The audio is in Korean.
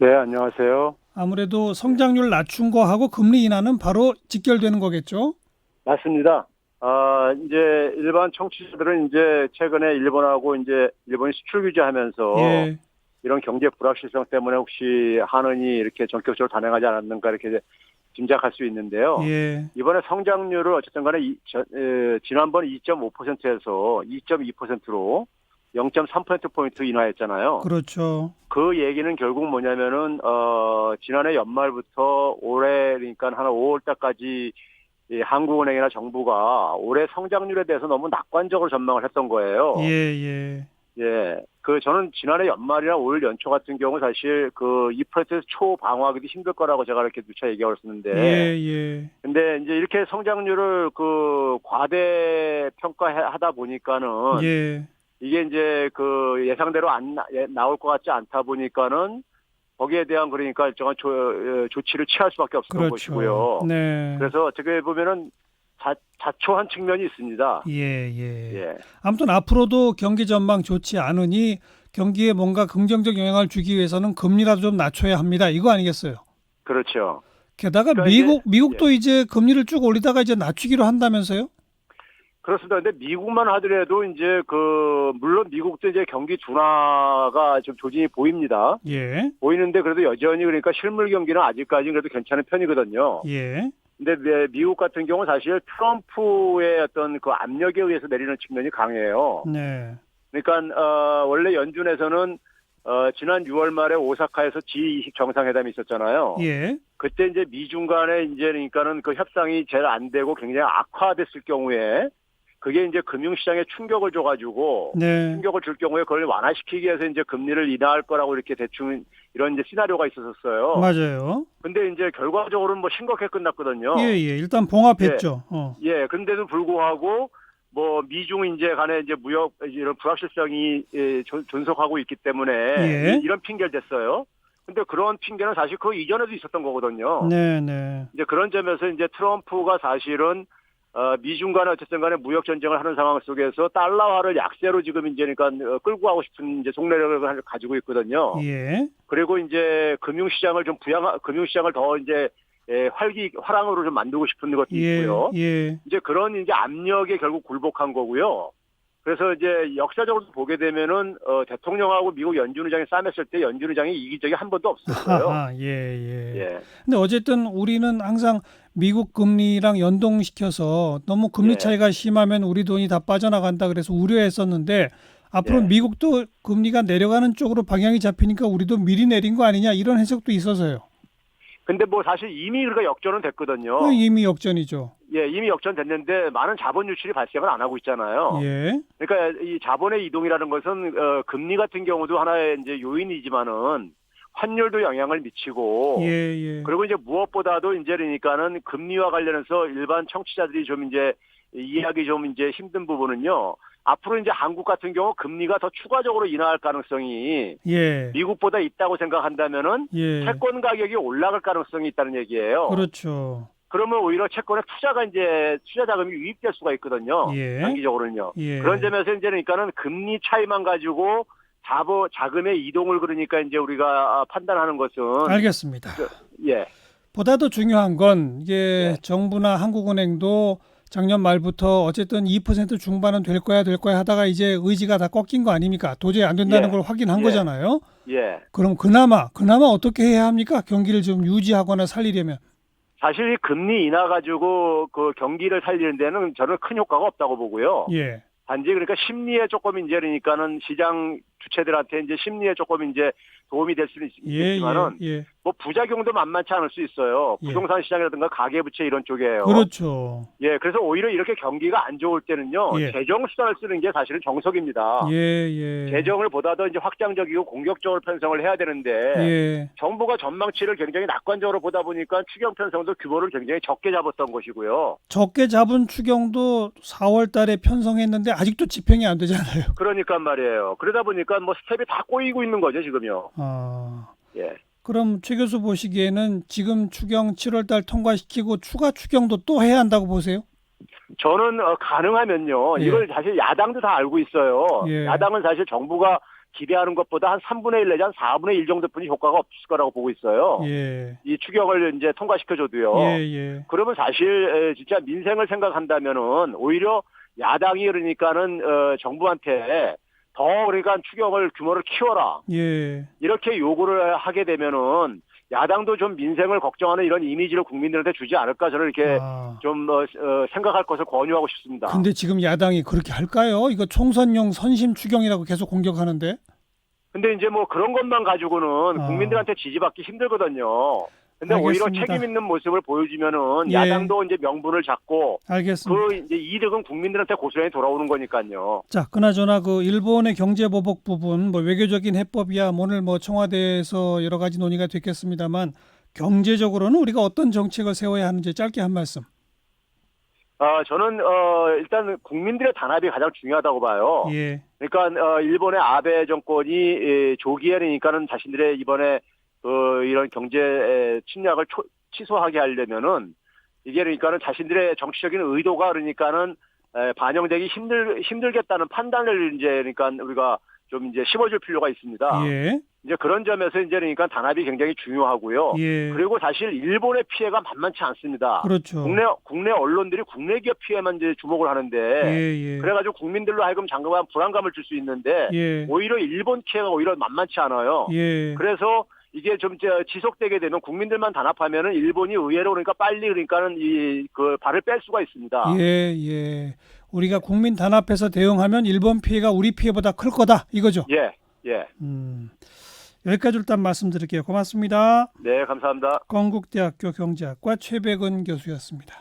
네, 안녕하세요. 아무래도 성장률 낮춘 거하고 금리 인하는 바로 직결되는 거겠죠? 맞습니다. 이제 일반 청취자들은 이제 최근에 일본하고 이제 일본이 수출 규제하면서 예, 이런 경제 불확실성 때문에 혹시 한은이 이렇게 전격적으로 단행하지 않았는가 이렇게 짐작할 수 있는데요. 예, 이번에 성장률을 어쨌든 간에 지난번 2.5%에서 2.2%로 0.3%포인트 인하했잖아요. 그렇죠. 그 얘기는 결국 뭐냐면은, 지난해 연말부터 올해, 그러니까 한 5월 달까지 이 한국은행이나 정부가 올해 성장률에 대해서 너무 낙관적으로 전망을 했던 예, 거예요. 예, 예. 저는 지난해 연말이나 올 연초 같은 경우 사실 그 2%에서 초방어하기도 힘들 거라고 제가 이렇게 누차 얘기하고 예, 있었는데, 예, 근데 이제 이렇게 성장률을 과대 평가하다 보니까는 예, 이게 이제 예상대로 나올 것 같지 않다 보니까는 거기에 대한 그러니까 일정한 조치를 취할 수밖에 없었던 그렇죠. 것이고요. 네, 그래서 어떻게 보면은 자초한 측면이 있습니다. 예, 예. 예, 아무튼 앞으로도 경기 전망 좋지 않으니 경기에 뭔가 긍정적 영향을 주기 위해서는 금리라도 좀 낮춰야 합니다. 이거 아니겠어요? 그렇죠. 게다가 그러니까 이제 예, 미국도 이제 금리를 쭉 올리다가 이제 낮추기로 한다면서요? 그렇습니다. 근데 미국만 하더라도 이제 물론 미국도 이제 경기 둔화가 좀 조짐이 보입니다. 예, 보이는데 그래도 여전히 그러니까 실물 경기는 아직까지 그래도 괜찮은 편이거든요. 예, 근데 미국 같은 경우는 사실 트럼프의 어떤 그 압력에 의해서 내리는 측면이 강해요. 네, 그러니까 원래 연준에서는 지난 6월 말에 오사카에서 G20 정상회담이 있었잖아요. 예, 그때 이제 미중 간에 이제 그러니까는 그 협상이 잘 안 되고 굉장히 악화됐을 경우에 그게 이제 금융시장에 충격을 줘가지고 네. 충격을 줄 경우에 그걸 완화시키기 위해서 이제 금리를 인하할 거라고 이렇게 대충 이런 이제 시나리오가 있었었어요. 맞아요. 근데 이제 결과적으로는 뭐 싱겁게 예, 끝났거든요. 예. 일단 예, 봉합했죠. 예. 그런데도 불구하고 뭐 미중 이제 간에 이제 무역 이런 불확실성이 존속하고 있기 때문에 예. 이런 핑계를 댔어요. 근데 그런 핑계는 사실 그 이전에도 있었던 거거든요. 네, 네. 이제 그런 점에서 이제 트럼프가 사실은 미중 간에 어쨌든 간에 무역 전쟁을 하는 상황 속에서 달러화를 약세로 지금 이제 그러니까 끌고 가고 싶은 이제 속내력을 가지고 있거든요. 예. 그리고 이제 금융시장을 더 이제 화랑으로 좀 만들고 싶은 것도 예. 있고요. 예. 이제 그런 이제 압력에 결국 굴복한 거고요. 그래서 이제 역사적으로 보게 되면은 대통령하고 미국 연준 의장이 싸맸을 때 연준 의장이 이긴 적이 한 번도 없었어요. 하하. 예, 예. 예, 근데 어쨌든 우리는 항상 미국 금리랑 연동시켜서 너무 금리 예, 차이가 심하면 우리 돈이 다 빠져나간다 그래서 우려했었는데 앞으로 예. 미국도 금리가 내려가는 쪽으로 방향이 잡히니까 우리도 미리 내린 거 아니냐 이런 해석도 있어서요. 근데 뭐 사실 이미 그가 역전은 그 됐거든요. 이미 역전이죠. 예, 이미 역전됐는데 많은 자본 유출이 발생을 안 하고 있잖아요. 예. 그러니까 이 자본의 이동이라는 것은 금리 같은 경우도 하나의 이제 요인이지만은 환율도 영향을 예, 미치고 예. 그리고 이제 무엇보다도 이제 그러니까는 금리와 관련해서 일반 청취자들이 좀 이제 이해하기 좀 이제 힘든 부분은요. 앞으로 이제 한국 같은 경우 금리가 더 추가적으로 인하할 가능성이 예. 미국보다 있다고 생각한다면은 예. 채권 가격이 올라갈 가능성이 있다는 얘기예요. 그렇죠. 그러면 오히려 채권에 투자 자금이 유입될 수가 있거든요. 예. 단기적으로는요. 그런 예. 점에서 이제 그러니까는 금리 차이만 가지고 자금의 이동을 그러니까 이제 우리가 판단하는 것은 알겠습니다. 예, 보다 더 중요한 건 이게 예, 정부나 한국은행도 작년 말부터 어쨌든 2% 중반은 될 거야 하다가 이제 의지가 다 꺾인 거 아닙니까? 도저히 안 된다는 예, 걸 확인한 예, 거잖아요. 예. 그럼 그나마 어떻게 해야 합니까? 경기를 좀 유지하거나 살리려면. 사실 이 금리 인하 가지고 그 경기를 살리는 데는 저는 큰 효과가 없다고 보고요. 예. 단지 그러니까 심리에 조금 이제 그러니까는 시장 주체들한테 이제 심리에 조금 이제 도움이 될 수는 예, 예, 있겠지만은 예. 뭐 부작용도 만만치 않을 수 있어요. 예. 부동산 시장이라든가 가계부채 이런 쪽이에요. 그렇죠. 예, 그래서 오히려 이렇게 경기가 안 좋을 때는요, 예. 재정 수단을 쓰는 게 사실은 예, 정석입니다. 예. 재정을 보다 더 이제 확장적이고 공격적으로 편성을 해야 되는데, 예. 정부가 전망치를 굉장히 낙관적으로 보다 보니까 추경 편성도 규모를 굉장히 적게 잡았던 것이고요. 적게 잡은 추경도 4월 달에 편성했는데 아직도 집행이 안 되잖아요. 그러니까 말이에요. 그러다 보니까 뭐 스텝이 다 꼬이고 있는 거죠, 지금요. 아. 예. 그럼 최 교수 보시기에는 지금 추경 7월 달 통과시키고 추가 추경도 또 해야 한다고 보세요? 저는 가능하면요. 예. 이걸 사실 야당도 다 알고 있어요. 예. 야당은 사실 정부가 기대하는 것보다 한 3분의 1 내지 한 4분의 1 정도뿐이 효과가 없을 거라고 보고 있어요. 예. 이 추경을 이제 통과시켜줘도요. 예. 그러면 사실 진짜 민생을 생각한다면은 오히려 야당이 그러니까는 정부한테 더 그러니까 추경을 규모를 키워라 예. 이렇게 요구를 하게 되면은 야당도 좀 민생을 걱정하는 이런 이미지를 국민들한테 주지 않을까 저는 이렇게 아. 좀 생각할 것을 권유하고 싶습니다. 근데 지금 야당이 그렇게 할까요? 이거 총선용 선심 추경이라고 계속 공격하는데. 근데 이제 뭐 그런 것만 가지고는 아. 국민들한테 지지받기 힘들거든요. 근데 오히려 알겠습니다. 책임 있는 모습을 보여주면은 예. 야당도 이제 명분을 잡고 알겠습니다. 그 이제 이득은 국민들한테 고스란히 돌아오는 거니까요. 자, 그나저나 그 일본의 경제 보복 부분, 뭐 외교적인 해법이야 오늘 뭐 청와대에서 여러 가지 논의가 됐겠습니다만 경제적으로는 우리가 어떤 정책을 세워야 하는지 짧게 한 말씀. 저는 일단 국민들의 단합이 가장 중요하다고 봐요. 예. 그러니까 일본의 아베 정권이 조기에니까는 자신들의 이번에 이런 경제 침략을 취소하게 하려면은 이게 그러니까는 자신들의 정치적인 의도가 그러니까는 반영되기 힘들겠다는 판단을 이제 그러니까 우리가 좀 이제 심어줄 필요가 있습니다. 예. 이제 그런 점에서 이제 그러니까 단합이 굉장히 중요하고요. 예. 그리고 사실 일본의 피해가 만만치 않습니다. 그렇죠. 국내 언론들이 국내 기업 피해만 이제 주목을 하는데 예. 그래가지고 국민들로 하여금 장거한 불안감을 줄 수 있는데 예. 오히려 일본 피해가 오히려 만만치 않아요. 예. 그래서 이게 좀 지속되게 되면 국민들만 단합하면은 일본이 의외로 그러니까 빨리 그러니까는 그 발을 뺄 수가 있습니다. 예. 우리가 국민 단합해서 대응하면 일본 피해가 우리 피해보다 클 거다 이거죠. 예. 여기까지 일단 말씀드릴게요. 고맙습니다. 네, 감사합니다. 건국대학교 경제학과 최백은 교수였습니다.